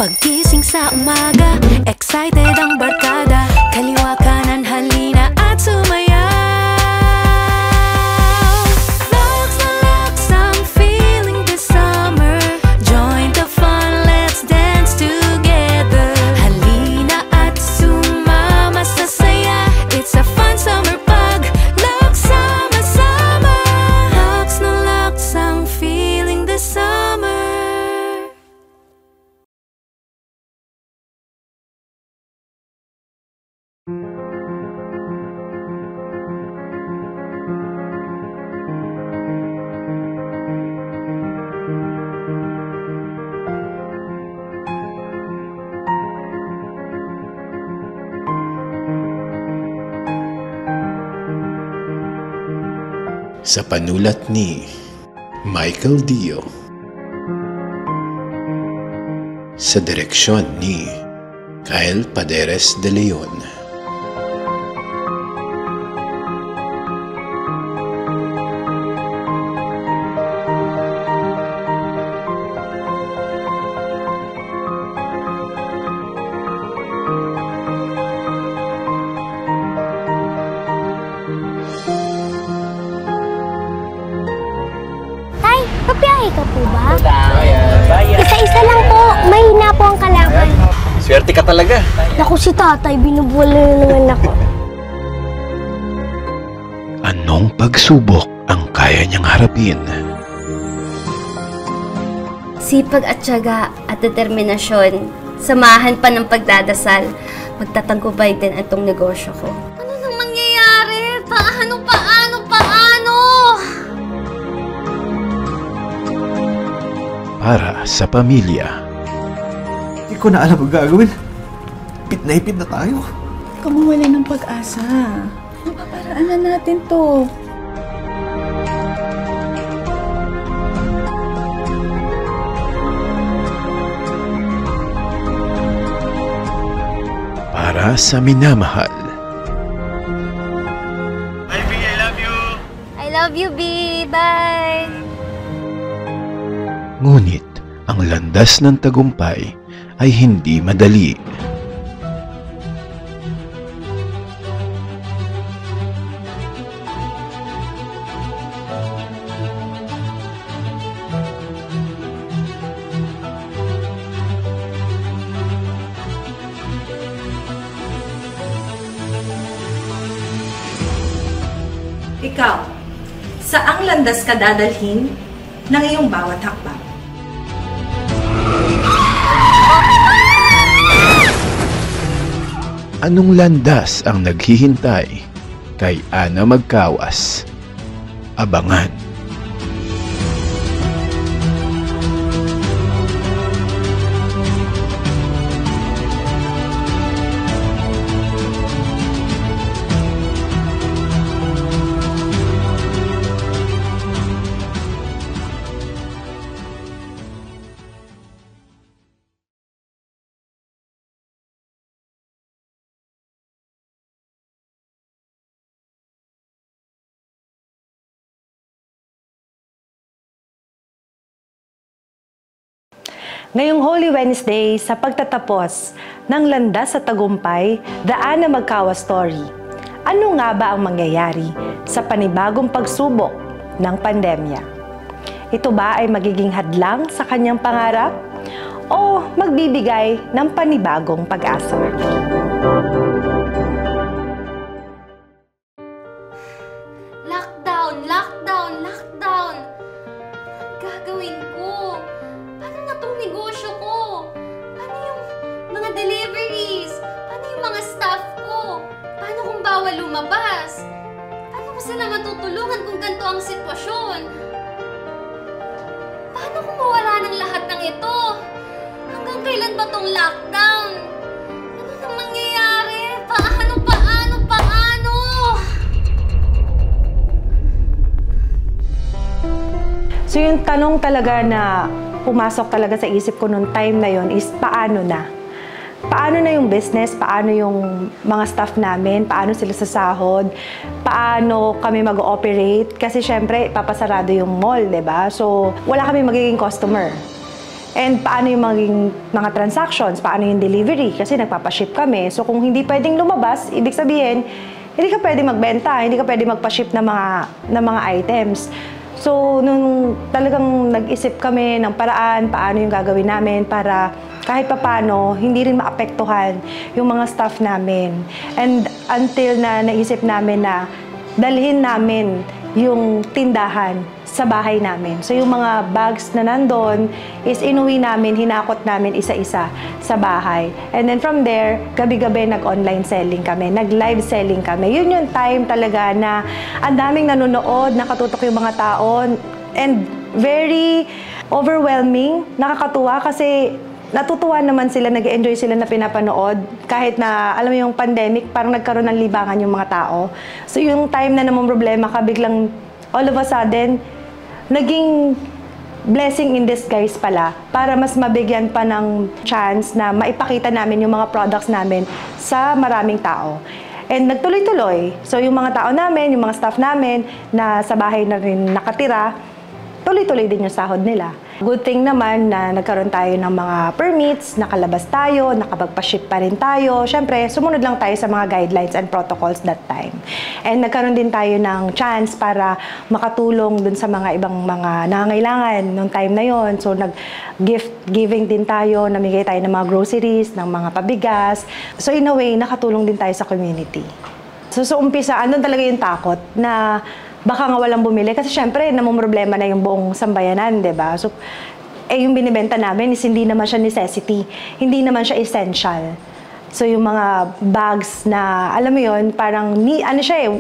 Paggising sa umaga, excited ang barkada. Kaliwa kanan halina at sumayaw. Lux na lux, I'm feeling this summer. Join the fun, let's dance together. Halina at sumama sa saya. It's a fun summer pag lux sama-sama. Lux na lux, I'm feeling this summer. Sa panulat ni Michael Dio, sa direksyon ni Kyle Paderes de Leon. Papiyahe ka po ba? Isa-isa lang po. Mahina po ang kalaban. Swerte ka talaga. Naku, si tatay, binubuwala na naman ako. Anong pagsubok ang kaya niyang harapin? Sipag at tiyaga at determinasyon, samahan pa ng pagdadasal, magtatagumpay din itong negosyo ko. Ano nang mangyayari? Paano? Para sa pamilya. Hindi ko na alam ang gagawin. Ipit na tayo. Huwag ka mawala ng pag-asa. Mapaparaan na natin to. Para sa minamahal. Hi, B, I love you. I love you, B. Bye! Ngunit ang landas ng tagumpay ay hindi madali. Ikaw, saang landas ka dadalhin ng iyong bawat hakbang? Anong landas ang naghihintay kay Ana Magkawas? Abangan. Ngayong Holy Wednesday, sa pagtatapos ng Landas sa Tagumpay, The Ana Magkawas Story, ano nga ba ang mangyayari sa panibagong pagsubok ng pandemya? Ito ba ay magiging hadlang sa kanyang pangarap o magbibigay ng panibagong pag-asa? Lockdown! Gagawin ko? Paano na tong negosyo ko? Paano yung mga deliveries? Paano yung mga staff ko? Paano kung bawal lumabas? Paano ko sila matutulungan kung ganito ang sitwasyon? Paano kung mawala ng lahat ng ito? Hanggang kailan ba tong lockdown? Ano nang mangyayari? Paano? So yung tanong talaga na pumasok talaga sa isip ko noong time na yon is paano na? Paano na yung business? Paano yung mga staff namin? Paano sila sa sahod? Paano kami mag-ooperate? Kasi syempre, papasarado yung mall, diba? So, wala kami magiging customer. And paano yung mga transactions, paano yung delivery, kasi nagpapaship kami. So kung hindi pwedeng lumabas, ibig sabihin, hindi ka pwede magbenta, hindi ka pwede magpaship ng mga items. So nung talagang nag-isip kami ng paraan, paano yung gagawin namin para kahit papaano, hindi rin maapektuhan yung mga staff namin. And until na naisip namin na dalhin namin yung tindahan sa bahay namin. So yung mga bags na nandun is inuwi namin, hinakot namin isa-isa sa bahay. And then from there, gabi-gabi nag-online selling kami, nag-live selling kami. Yun yung time talaga na ang daming nanonood, nakatutok yung mga tao, and very overwhelming, nakakatuwa kasi natutuwa naman sila, nag-enjoy sila na pinapanood. Kahit na, alam mo yung pandemic, parang nagkaroon ng libangan yung mga tao. So yung time na namang problema ka, biglang all of a sudden, naging blessing in disguise pala para mas mabigyan pa ng chance na maipakita namin yung mga products namin sa maraming tao. And nagtuloy-tuloy. So yung mga tao namin, yung mga staff namin na sa bahay na rin nakatira, tuloy-tuloy din yung sahod nila. Good thing naman na nagkaroon tayo ng mga permits, nakalabas tayo, nakapagpa-ship pa rin tayo. Siyempre, sumunod lang tayo sa mga guidelines and protocols that time. And nagkaroon din tayo ng chance para makatulong dun sa mga ibang mga nangangailangan nung time na yon. So, nag-gift giving din tayo, namigay tayo ng mga groceries, ng mga pabigas. So, in a way, nakatulong din tayo sa community. So umpisa, andun talaga yung takot na baka nga walang bumili. Kasi syempre, namumroblema na yung buong sambayanan, di ba? So, yung binibenta namin is hindi naman siya necessity. Hindi naman siya essential. So, yung mga bags na, alam mo yun, parang, ano siya eh,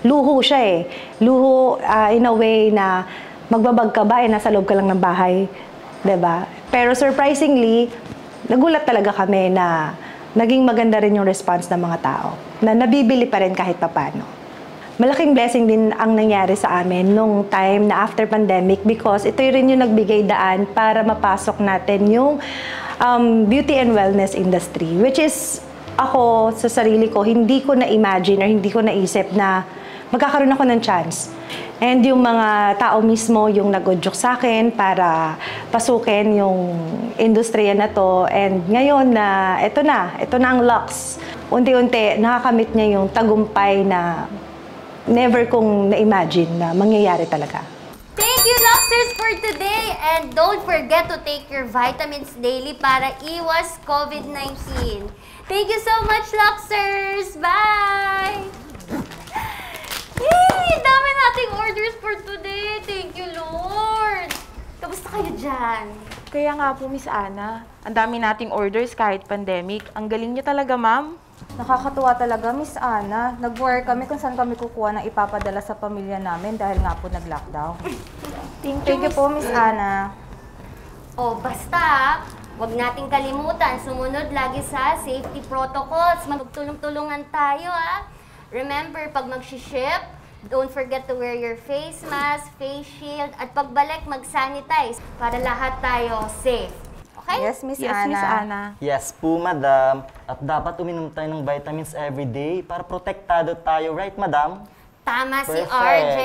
luho siya eh. Luho in a way na magbabag ka ba, nasa loob ka lang ng bahay. Di ba? Pero surprisingly, nagulat talaga kami na naging maganda rin yung response ng mga tao. Na nabibili pa rin kahit papano. Malaking blessing din ang nangyari sa amin nung time na after pandemic because ito rin yung nagbigay daan para mapasok natin yung beauty and wellness industry. Which is, ako sa sarili ko, hindi ko na-imagine or hindi ko naisip na magkakaroon ako ng chance. And yung mga tao mismo yung nag-udyok sa akin para pasukin yung industriya na to. And ngayon na, ito na ang Lux. Unti-unti, nakakamit niya yung tagumpay na never kong na-imagine na mangyayari talaga. Thank you, Luxers, for today! And don't forget to take your vitamins daily para iwas COVID-19. Thank you so much, Luxers! Bye! Yay! Dami nating orders for today! Thank you, Lord! Kamusta kayo dyan? Kaya nga po, Miss Ana, ang dami nating orders kahit pandemic. Ang galing niyo talaga, ma'am. Nakakatuwa talaga, Miss Ana. Nag-work kami kung saan kami kukuha ng ipapadala sa pamilya namin dahil nga po nag-lockdown. Thank you po, Miss Ana. Oh, basta, wag nating kalimutan, sumunod lagi sa safety protocols. Magtulong-tulungan tayo, ah. Remember, pag mag-ship, don't forget to wear your face mask, face shield, at pagbalik, mag-sanitize para lahat tayo safe. Okay? Yes, Miss Ana. Yes po, madam. At dapat uminom tayo ng vitamins everyday para protektado tayo. Right, madam? Tama. Perfect. Si RJ.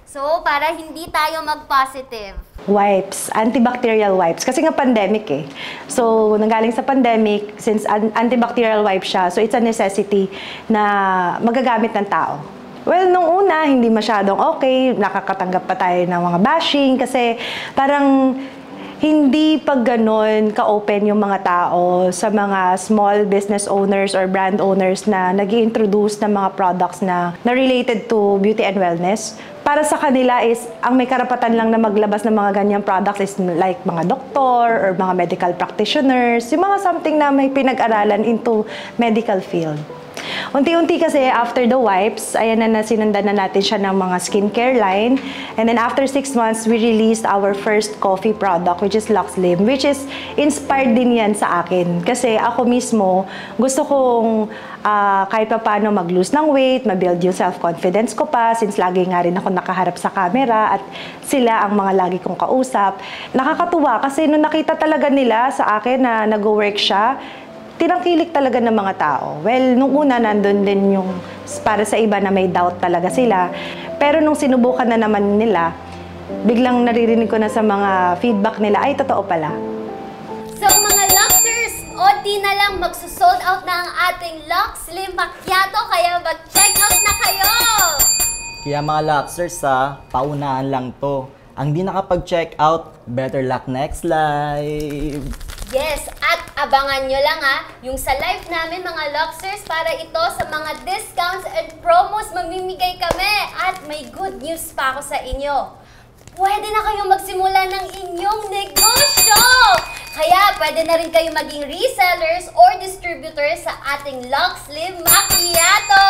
So, para hindi tayo mag-positive. Wipes, antibacterial wipes. Kasi nga pandemic eh. So, nanggaling sa pandemic, since antibacterial wipes siya, so it's a necessity na magagamit ng tao. Well, nung una, hindi masyadong okay. Nakakatanggap pa tayo ng mga bashing kasi parang hindi pag ganon ka-open yung mga tao sa mga small business owners or brand owners na nag-i-introduce ng mga products na related to beauty and wellness. Para sa kanila is, ang may karapatan lang na maglabas ng mga ganyang products is like mga doktor or mga medical practitioners, yung mga something na may pinag-aralan into medical field. Unti-unti kasi after the wipes, ayan na sinundan na natin siya ng mga skincare line. And then after 6 months, we released our first coffee product, which is Lux Slim, which is inspired din yan sa akin. Kasi ako mismo, gusto kong kahit pa paano mag-lose ng weight, ma-build yung self-confidence ko pa, since lagi nga rin ako nakaharap sa camera at sila ang mga lagi kong kausap. Nakakatuwa kasi nung nakita talaga nila sa akin na nag-work siya, tinangkilik talaga ng mga tao. Well, nung una, nandun din yung para sa iba na may doubt talaga sila. Pero nung sinubukan na naman nila, biglang naririnig ko na sa mga feedback nila, ay, totoo pala. konti na lang magsusold out na ang ating Lux Slim Macchiato, kaya mag-check out na kayo! Kaya mga Luxers paunahan lang to. Ang di nakapag-check out, better luck next live! Yes, at abangan nyo lang yung sa live namin mga Luxers para ito sa mga discounts and promos mamimigay kami. At may good news pa ako sa inyo. Pwede na kayong magsimula ng inyong negosyo! Kaya pwede na rin kayo maging resellers or distributors sa ating Lux Slim Macchiato!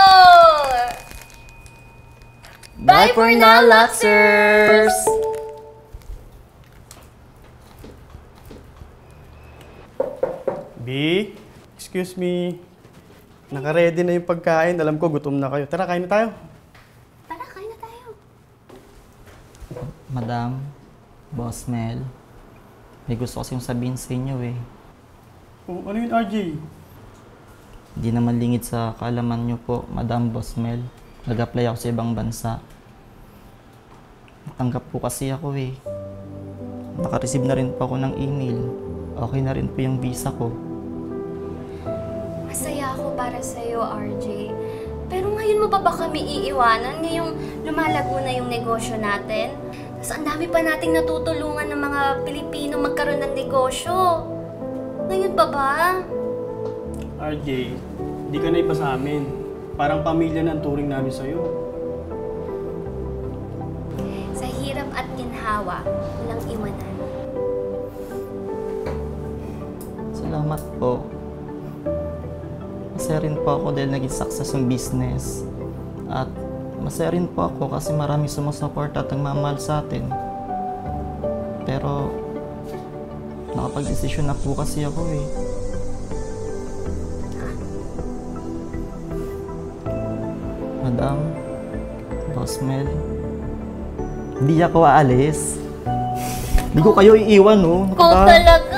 Bye for now, Luxers! B, excuse me. Naka-ready na yung pagkain. Alam ko, gutom na kayo. Tara, kain na tayo. Tara, kain na tayo. Madam, Boss Mel, may gusto kasing sabihin sa inyo eh. Oh, ano yun, RJ? Di naman lingid sa kaalaman nyo po, Madam Boss Mel. Nag-apply ako sa ibang bansa. Natanggap po kasi ako eh. Naka-receive na rin po ako ng email. Okay na rin po yung visa ko. Masaya ako para sa'yo, RJ. Pero ngayon mo pa ba kami iiwanan? Ngayong lumalago na yung negosyo natin? Tapos ang dami pa nating natutulungan ng mga Pilipino magkaroon ng negosyo. Ngayon pa ba? RJ, di ka na iba sa amin. Parang pamilya na ang turing namin sa'yo. Sa hirap at ginhawa, walang iwanan. Salamat po. Masaya rin po ako dahil naging success yung business. At masaya rin po ako kasi marami sumusupport at nagmamahal sa atin. Pero nakapag-desisyon na po kasi ako eh. Madam, Boss Mel, hindi ako aalis. Hindi ko kayo iiwan, no? Ikaw talaga?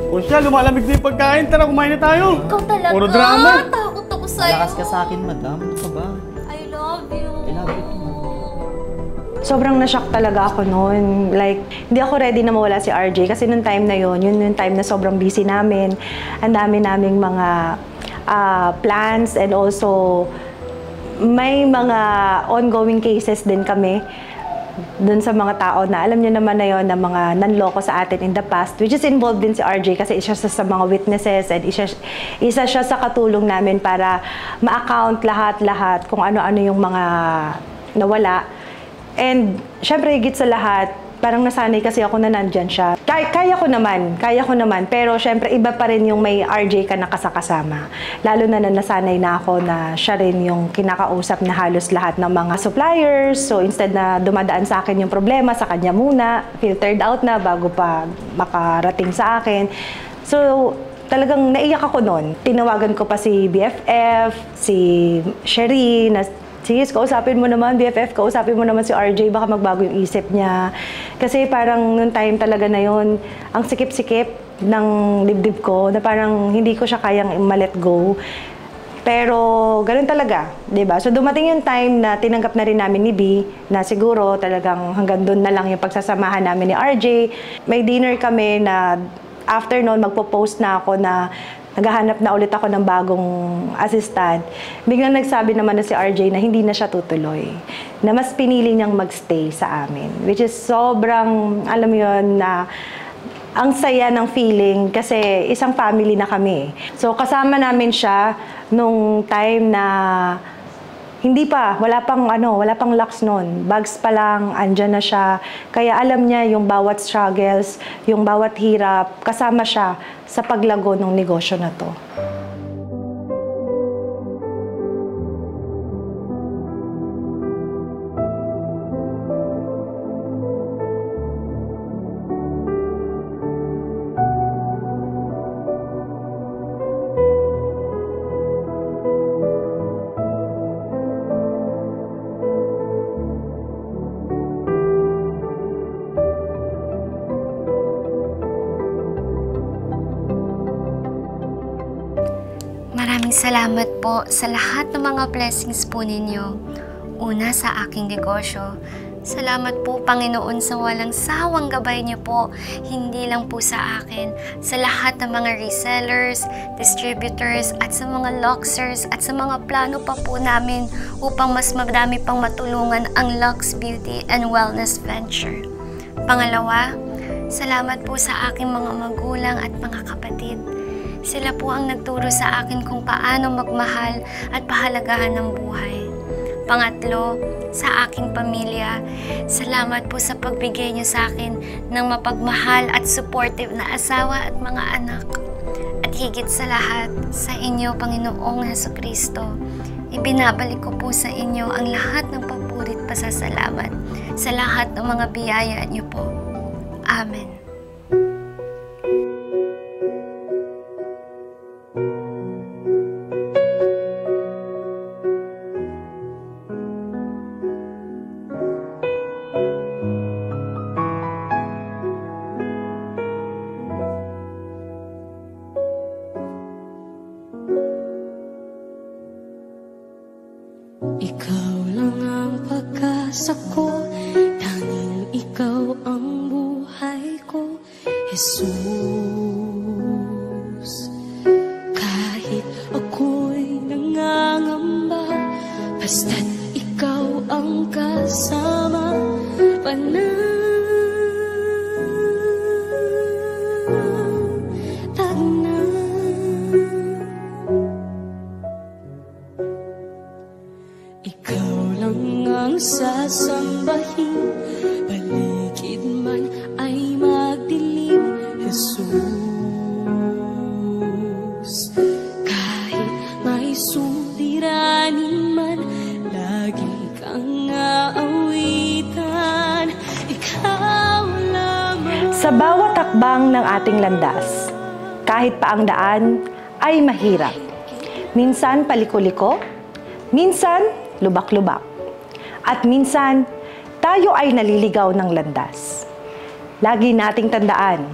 O siya, lumalamig na yung pagkain. Tara, kumain na tayo. Ikaw talaga? Puro drama. Takot ako sa'yo. Malakas ka sa akin, madam. Ano ka ba? I love you. I love you too. Sobrang na-shock talaga ako noon. Like, hindi ako ready na mawala si RJ kasi nung time na yun yung time na sobrang busy namin. Ang dami naming mga plans and also may mga ongoing cases din kami dun sa mga tao na alam niyo naman na yun na mga nanloko sa atin in the past, which is involved din si RJ kasi isa siya sa mga witnesses and isa siya sa katulong namin para ma-account lahat-lahat kung ano-ano yung mga nawala. And syempre higit sa lahat, parang nasanay kasi ako na nandyan siya. Kaya ko naman, pero syempre iba pa rin yung may RJ ka na kasama. Lalo na nasanay na ako na siya rin yung kinakausap na halos lahat ng mga suppliers. So instead na dumadaan sa akin yung problema, sa kanya muna, filtered out na bago pa makarating sa akin. So talagang naiyak ako noon. Tinawagan ko pa si BFF, si Sherry, na sis, kausapin mo naman, BFF, kausapin mo naman si RJ, baka magbago yung isip niya. Kasi parang noong time talaga na yon, ang sikip-sikip ng dibdib ko, na parang hindi ko siya kayang ma-let go. Pero ganun talaga, di ba? So dumating yung time na tinanggap na rin namin ni B, na siguro talagang hanggang doon na lang yung pagsasamahan namin ni RJ. May dinner kami na after noon, magpo-post na ako na naghahanap na ulit ako ng bagong assistant. Biglang nagsabi naman na si RJ na hindi na siya tutuloy. Na mas pinili niyang magstay sa amin. Which is sobrang, alam mo yun, na ang saya ng feeling kasi isang family na kami. So kasama namin siya nung time na wala pang Lux noon. Bags pa lang, andyan na siya. Kaya alam niya yung bawat struggles, yung bawat hirap, kasama siya sa paglago ng negosyo na to. Maraming salamat po sa lahat ng mga blessings po ninyo. Una sa aking negosyo, Salamat po, Panginoon, sa walang sawang gabay niyo po, hindi lang po sa akin, sa lahat ng mga resellers, distributors, at sa mga Luxers, at sa mga plano pa po namin upang mas madami pang matulungan ang Lux Beauty and Wellness Venture. Pangalawa, salamat po sa aking mga magulang at mga kapatid. Sila po ang nagturo sa akin kung paano magmahal at pahalagahan ng buhay. Pangatlo, sa aking pamilya, salamat po sa pagbigay niyo sa akin ng mapagmahal at supportive na asawa at mga anak. At higit sa lahat, sa inyo, Panginoong Jesucristo, ibinabalik ko po sa inyo ang lahat ng papuri at pasasalamat sa lahat ng mga biyaya niyo po. Amen. Ikaw lang ang pag-asa ko, tanging ikaw ang buhay ko, Jesus. Kahit ako'y nangangamba, basta't ikaw ang kasama, panatag na. Ikaw lang ang sasambahin, paligid man ay magdilim, Jesus. Kahit may suliranin man, lagi kang aawitan, ikaw lamang. Sa bawat takbang ng ating landas, kahit pa ang daan ay mahirap. Minsan paliko-liko, minsan lubak-lubak. At minsan, tayo ay naliligaw ng landas. Lagi nating tandaan,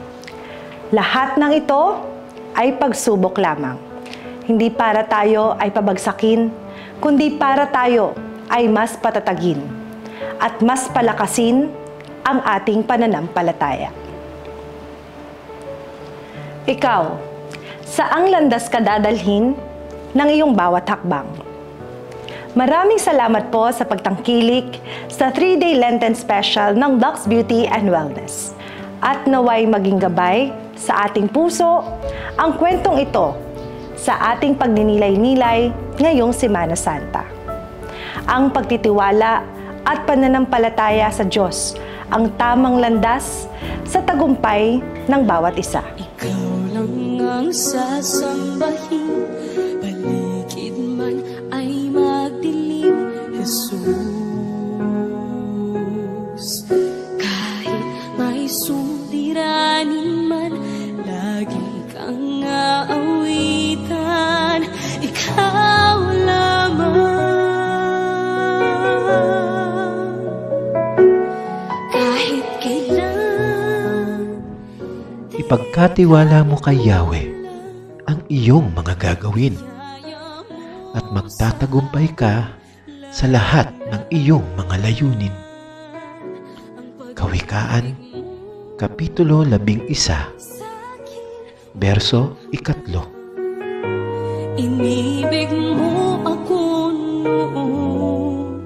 lahat ng ito ay pagsubok lamang. Hindi para tayo ay pabagsakin, kundi para tayo ay mas patatagin at mas palakasin ang ating pananampalataya. Ikaw, saang landas ka dadalhin ng iyong bawat hakbang? Maraming salamat po sa pagtangkilik sa 3-day Lenten Special ng Lux Beauty and Wellness. At naway maging gabay sa ating puso ang kwentong ito sa ating pagninilay-nilay ngayong Semana Santa. Ang pagtitiwala at pananampalataya sa Diyos ang tamang landas sa tagumpay ng bawat isa. Ikaw lang ang sasambahin, paligid man ay magdilim, Jesus. Kahit may suliranin man, lagi kang aawitan, ikaw lamang. Kahit kailan, Ipagkatiwala mo kay Yahweh ang iyong mga gagawin at magtatagumpay ka sa lahat ng iyong mga layunin. Kawikaan, Kapitulo 11, Berso 3. inibig mo ako noon,